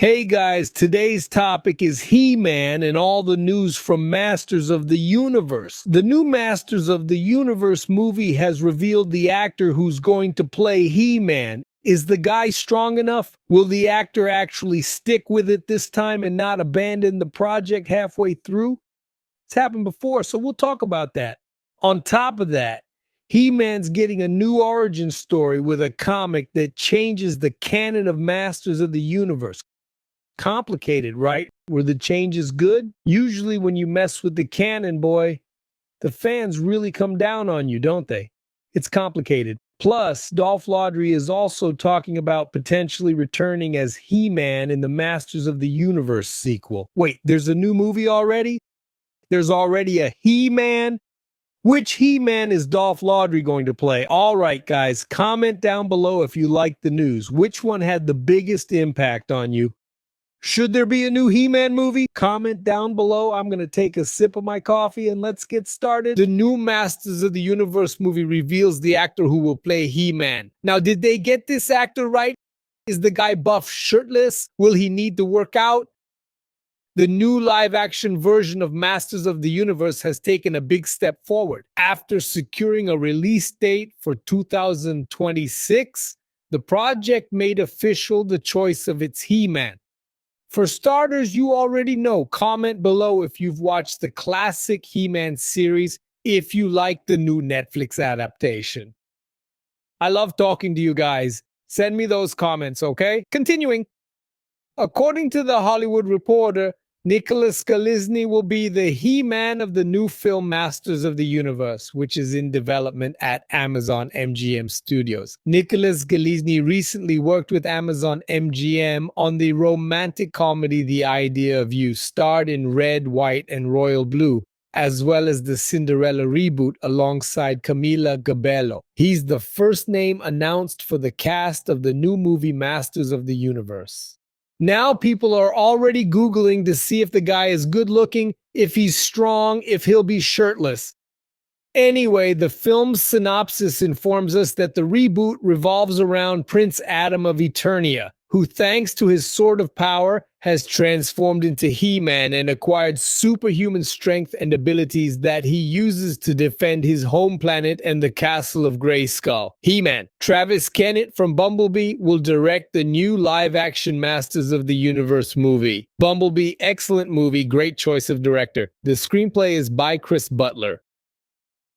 Hey guys, today's topic is He-Man and all the news from Masters of the Universe. The new Masters of the Universe movie has revealed the actor who's going to play He-Man. Is the guy strong enough? Will the actor actually stick with it this time and not abandon the project halfway through? It's happened before, so we'll talk about that. On top of that, He-Man's getting a new origin story with a comic that changes the canon of Masters of the Universe. Complicated, right? Were the changes good? Usually when you mess with the canon, boy, the fans really come down on you, don't they? It's complicated. Plus, Dolph Lundgren is also talking about potentially returning as He-Man in the Masters of the Universe sequel. Wait, there's a new movie already? There's already a He-Man? Which He-Man is Dolph Lundgren going to play? All right, guys, comment down below if you like the news. Which one had the biggest impact on you? Should there be a new He-Man movie? Comment down below. I'm going to take a sip of my coffee and let's get started. The new Masters of the Universe movie reveals the actor who will play He-Man. Now, did they get this actor right? Is the guy buff shirtless? Will he need to work out? The new live-action version of Masters of the Universe has taken a big step forward. After securing a release date for 2026, the project made official the choice of its He-Man. For starters, you already know. Comment below if you've watched the classic He-Man series, if you like the new Netflix adaptation. I love talking to you guys. Send me those comments, okay? Continuing. According to The Hollywood Reporter, Galitzine will be the He-Man of the new film Masters of the Universe, which is in development at Amazon MGM Studios. Galitzine recently worked with Amazon MGM on the romantic comedy The Idea of You, starred in red, white, and royal blue, as well as the Cinderella reboot alongside Camila Cabello. He's the first name announced for the cast of the new movie Masters of the Universe. Now people are already Googling to see if the guy is good looking, if he's strong, if he'll be shirtless. Anyway, the film's synopsis informs us that the reboot revolves around Prince Adam of Eternia, who thanks to his sword of power has transformed into He-Man and acquired superhuman strength and abilities that he uses to defend his home planet and the castle of Grayskull. He-Man. Travis Kennett from Bumblebee will direct the new live-action Masters of the Universe movie. Bumblebee, excellent movie, great choice of director. The screenplay is by Chris Butler.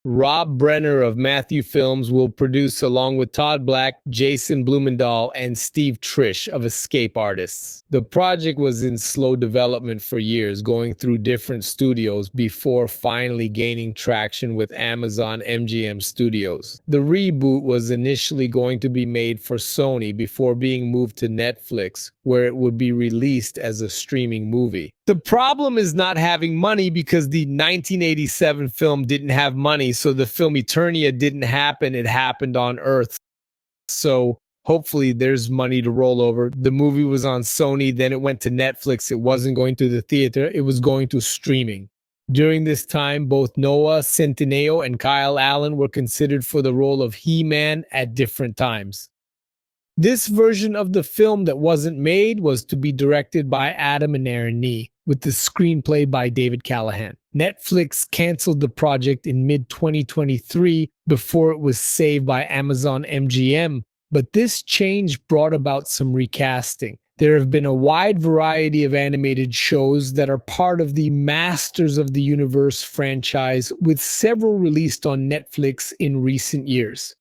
Rob Brenner of Matthew Films will produce along with Todd Black, Jason Blumendahl, and Steve Trish of Escape Artists. The project was in slow development for years, going through different studios before finally gaining traction with Amazon MGM Studios. The reboot was initially going to be made for Sony before being moved to Netflix, where it would be released as a streaming movie. The problem is not having money because the 1987 film didn't have money, so the film Eternia didn't happen. It happened on Earth. So hopefully there's money to roll over. The movie was on Sony, then it went to Netflix. It wasn't going to the theater, it was going to streaming. During this time, both Noah Centineo and Kyle Allen were considered for the role of He-Man at different times. This version of the film that wasn't made was to be directed by Adam and Aaron Nee, with the screenplay by David Callahan. Netflix canceled the project in mid-2023 before it was saved by Amazon MGM, but this change brought about some recasting. There have been a wide variety of animated shows that are part of the Masters of the Universe franchise, with several released on Netflix in recent years.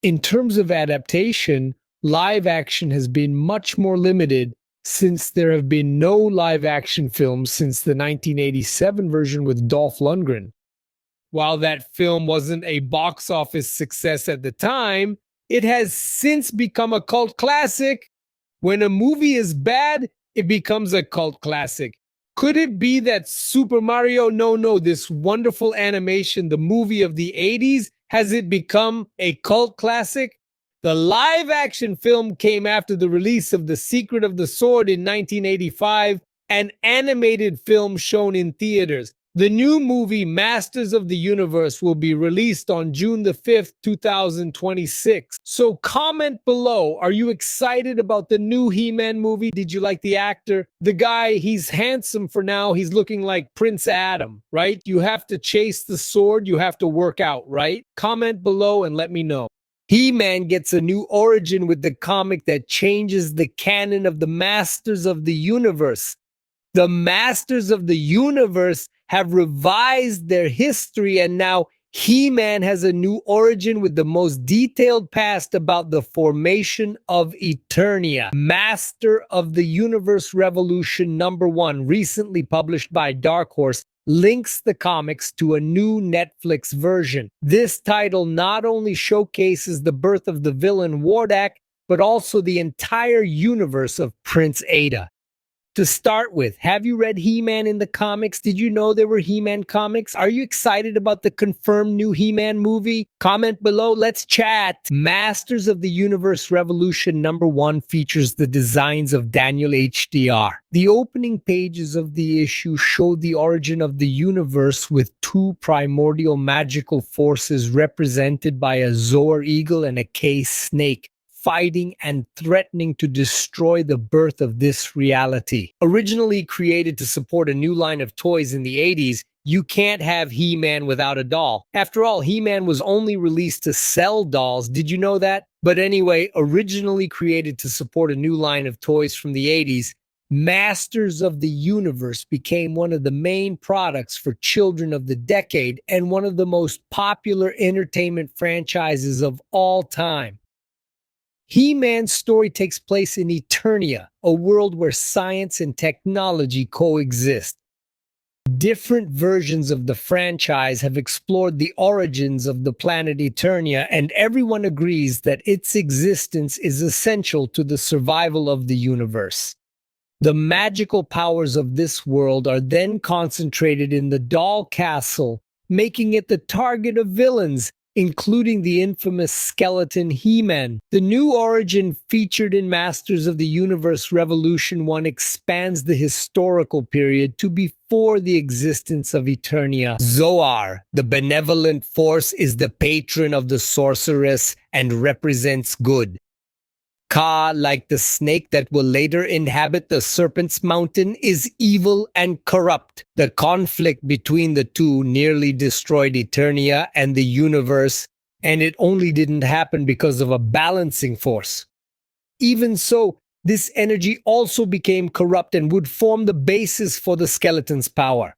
In terms of adaptation, live action has been much more limited since there have been no live-action films since the 1987 version with Dolph Lundgren. While that film wasn't a box office success at the time, it has since become a cult classic. When a movie is bad, it becomes a cult classic. Could it be that Super Mario No, this wonderful animation, the movie of the 80s, has it become a cult classic? The live-action film came after the release of The Secret of the Sword in 1985, an animated film shown in theaters. The new movie Masters of the Universe will be released on June the 5th, 2026. So comment below. Are you excited about the new He-Man movie? Did you like the actor? The guy, he's handsome for now. He's looking like Prince Adam, right? You have to chase the sword. You have to work out, right? Comment below and let me know. He-Man gets a new origin with the comic that changes the canon of the Masters of the Universe. The Masters of the Universe have revised their history, and now He-Man has a new origin with the most detailed past about the formation of Eternia. Master of the Universe Revolution #1, recently published by Dark Horse, links the comics to a new Netflix version. This title not only showcases the birth of the villain Wardak, but also the entire universe of Prince Ada. To start with, have you read He-Man in the comics? Did you know there were He-Man comics? Are you excited about the confirmed new He-Man movie? Comment below, let's chat. Masters of the Universe Revolution #1 features the designs of Daniel HDR. The opening pages of the issue show the origin of the universe with two primordial magical forces represented by a Zor eagle and a K snake, fighting and threatening to destroy the birth of this reality. Originally created to support a new line of toys in the 80s, you can't have He-Man without a doll. After all, He-Man was only released to sell dolls. Did you know that? But anyway, originally created to support a new line of toys from the 80s, Masters of the Universe became one of the main products for children of the decade and one of the most popular entertainment franchises of all time. He-Man's story takes place in Eternia, a world where science and technology coexist. Different versions of the franchise have explored the origins of the planet Eternia, and everyone agrees that its existence is essential to the survival of the universe. The magical powers of this world are then concentrated in the doll castle, making it the target of villains, including the infamous skeleton He-Man. The new origin featured in Masters of the Universe Revolution 1 expands the historical period to before the existence of Eternia. Zoar, the benevolent force, is the patron of the sorceress and represents good. Ka, like the snake that will later inhabit the Serpent's Mountain, is evil and corrupt. The conflict between the two nearly destroyed Eternia and the universe, and it only didn't happen because of a balancing force. Even so, this energy also became corrupt and would form the basis for the skeleton's power.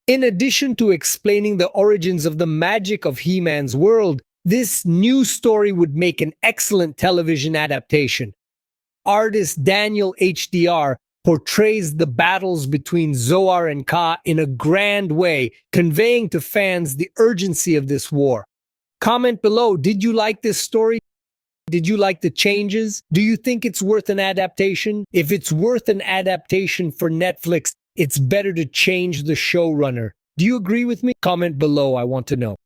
In addition to explaining the origins of the magic of He-Man's world, this new story would make an excellent television adaptation. Artist Daniel HDR portrays the battles between Zoar and Ka in a grand way, conveying to fans the urgency of this war. Comment below, did you like this story? Did you like the changes? Do you think it's worth an adaptation? If it's worth an adaptation for Netflix, it's better to change the showrunner. Do you agree with me? Comment below, I want to know.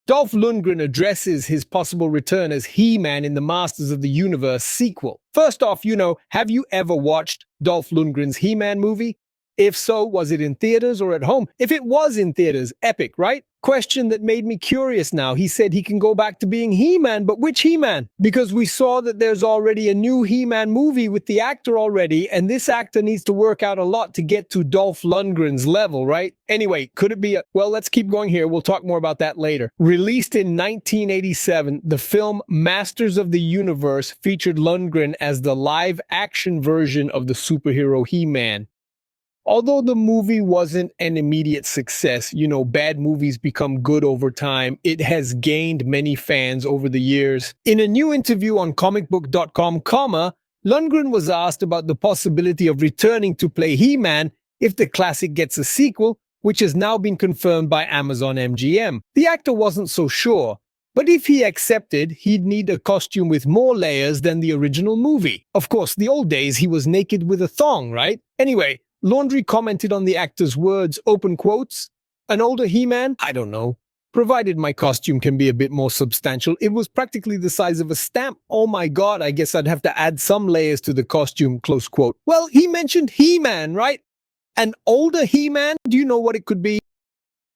Dolph Lundgren addresses his possible return as He-Man in the Masters of the Universe sequel. First off, have you ever watched Dolph Lundgren's He-Man movie? If so, was it in theaters or at home? If it was in theaters, epic, right? Question that made me curious now. He said he can go back to being He-Man, but which He-Man? Because we saw that there's already a new He-Man movie with the actor already, and this actor needs to work out a lot to get to Dolph Lundgren's level, right? Anyway, could it be well, let's keep going here. We'll talk more about that later. Released in 1987, the film Masters of the Universe featured Lundgren as the live-action version of the superhero He-Man. Although the movie wasn't an immediate success, bad movies become good over time, it has gained many fans over the years. In a new interview on comicbook.com, Lundgren was asked about the possibility of returning to play He-Man if the classic gets a sequel, which has now been confirmed by Amazon MGM. The actor wasn't so sure, but if he accepted, he'd need a costume with more layers than the original movie. Of course, the old days he was naked with a thong, right? Anyway, Laundrie commented on the actor's words, open quotes, "An older He-Man? I don't know. Provided my costume can be a bit more substantial. It was practically the size of a stamp. Oh my god, I guess I'd have to add some layers to the costume," close quote. Well, he mentioned He-Man, right? An older He-Man? Do you know what it could be?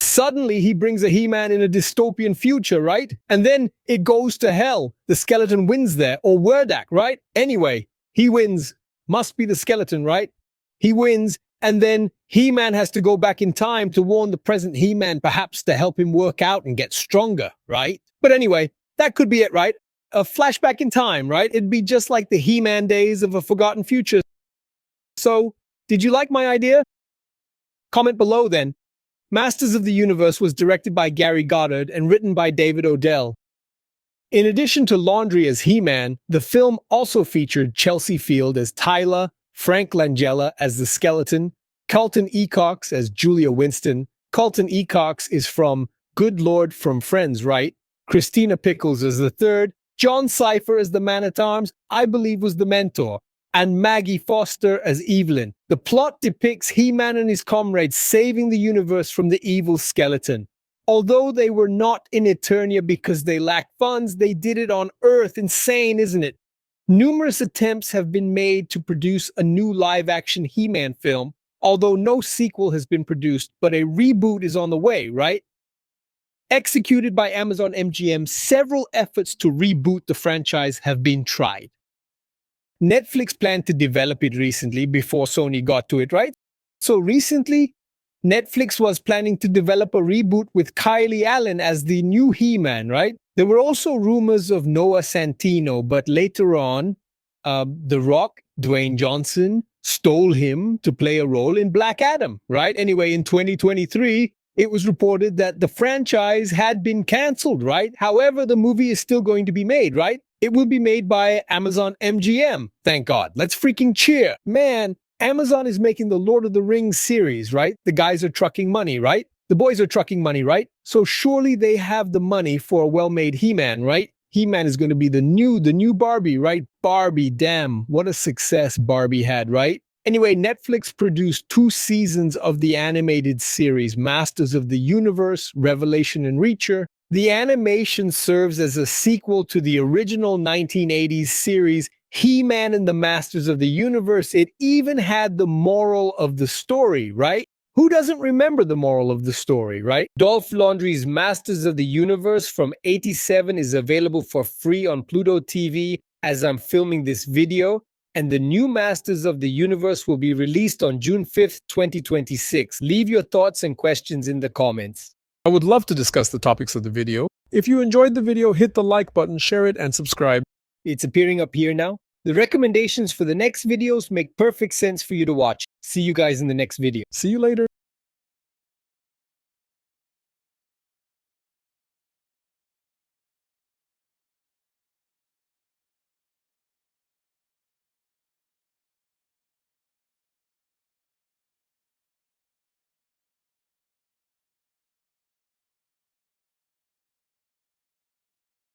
Suddenly he brings a He-Man in a dystopian future, right? And then it goes to hell. The skeleton wins there, or Werdak, right? Anyway, he wins. Must be the skeleton, right? He wins, and then He-Man has to go back in time to warn the present He-Man, perhaps to help him work out and get stronger, right? But anyway, that could be it, right? A flashback in time, right? It'd be just like the He-Man days of a forgotten future. So, did you like my idea? Comment below then. Masters of the Universe was directed by Gary Goddard and written by David Odell. In addition to Laundrie as He-Man, the film also featured Chelsea Field as Tyler, Frank Langella as the Skeleton, Carlton Ecox as Julia Winston. Carlton Ecox is from Good Lord from Friends, right? Christina Pickles as the third, John Cypher as the Man-at-Arms, I believe was the mentor, and Maggie Foster as Evelyn. The plot depicts He-Man and his comrades saving the universe from the evil skeleton. Although they were not in Eternia because they lacked funds, they did it on Earth. Insane, isn't it? Numerous attempts have been made to produce a new live-action He-Man film, although no sequel has been produced, but a reboot is on the way, right? Executed by Amazon MGM, several efforts to reboot the franchise have been tried. Netflix planned to develop it recently before Sony got to it, right? So recently, Netflix was planning to develop a reboot with Kylie Allen as the new He-Man, right? There were also rumors of Noah Santino, but later on, The Rock, Dwayne Johnson, stole him to play a role in Black Adam, right? Anyway, in 2023, it was reported that the franchise had been canceled, right? However, the movie is still going to be made, right? It will be made by Amazon MGM. Thank God. Let's freaking cheer. Man, Amazon is making the Lord of the Rings series, right? The guys are trucking money, right? The boys are trucking money, right? So surely they have the money for a well-made He-Man, right? He-Man is going to be the new Barbie, right? Barbie, damn, what a success Barbie had, right? Anyway, Netflix produced 2 seasons of the animated series Masters of the Universe, Revelation and Reacher. The animation serves as a sequel to the original 1980s series He-Man and the Masters of the Universe. It even had the moral of the story, right? Who doesn't remember the moral of the story, right? Dolph Lundgren's Masters of the Universe from '87 is available for free on Pluto TV as I'm filming this video, and the new Masters of the Universe will be released on June 5th, 2026. Leave your thoughts and questions in the comments. I would love to discuss the topics of the video. If you enjoyed the video, hit the like button, share it, and subscribe. It's appearing up here now. The recommendations for the next videos make perfect sense for you to watch. See you guys in the next video. See you later.